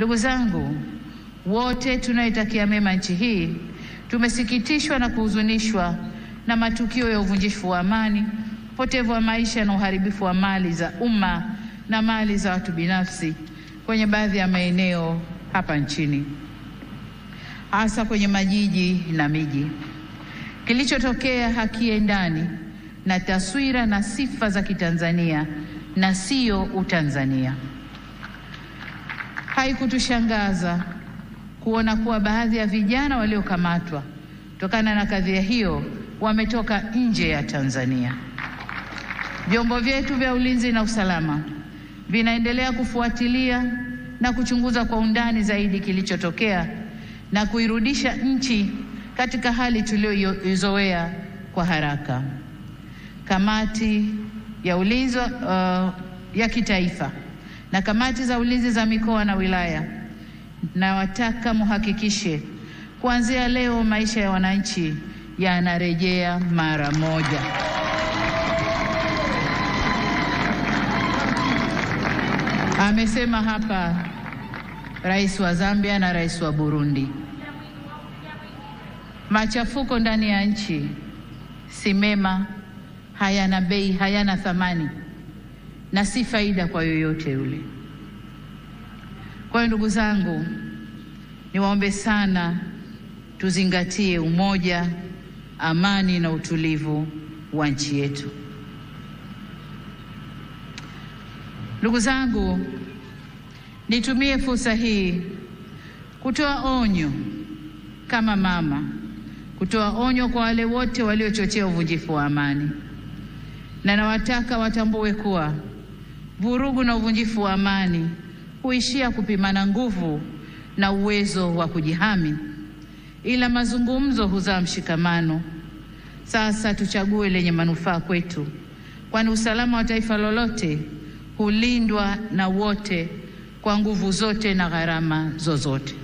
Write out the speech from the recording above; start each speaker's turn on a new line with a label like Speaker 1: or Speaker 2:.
Speaker 1: Ndugu zangu, wote tunaitakia mema nchi hii, tumesikitishwa na kuhuzunishwa na matukio ya uvunjifu wa amani, upotevu wa maisha na uharibifu wa mali za umma na mali za watu binafsi kwenye baadhi ya maeneo hapa nchini, hasa kwenye majiji na miji. Kilichotokea hakiendani na taswira na sifa za Kitanzania na sio Utanzania. Haikutushangaza kuona kuwa baadhi ya vijana waliokamatwa kutokana na kadhia hiyo wametoka nje ya Tanzania. Vyombo vyetu vya ulinzi na usalama vinaendelea kufuatilia na kuchunguza kwa undani zaidi kilichotokea na kuirudisha nchi katika hali tuliyoizoea kwa haraka. Kamati ya ulinzi ya kitaifa na kamati za ulinzi za mikoa na wilaya, na wataka muhakikishe kuanzia leo maisha ya wananchi yanarejea mara moja. Amesema hapa Rais wa Zambia na Rais wa Burundi. Machafuko ndani ya nchi si mema, hayana bei, hayana thamani na si faida kwa yoyote yule. Kwa hiyo ndugu zangu, niwaombe sana tuzingatie umoja, amani na utulivu wa nchi yetu. Ndugu zangu, nitumie fursa hii kutoa onyo kama mama, kutoa onyo kwa wale wote waliochochea uvunjifu wa amani. Na nawataka watambue kuwa vurugu na uvunjifu wa amani huishia kupimana nguvu na uwezo wa kujihami, ila mazungumzo huzaa mshikamano. Sasa tuchague lenye manufaa kwetu, kwani usalama wa taifa lolote hulindwa na wote kwa nguvu zote na gharama zozote.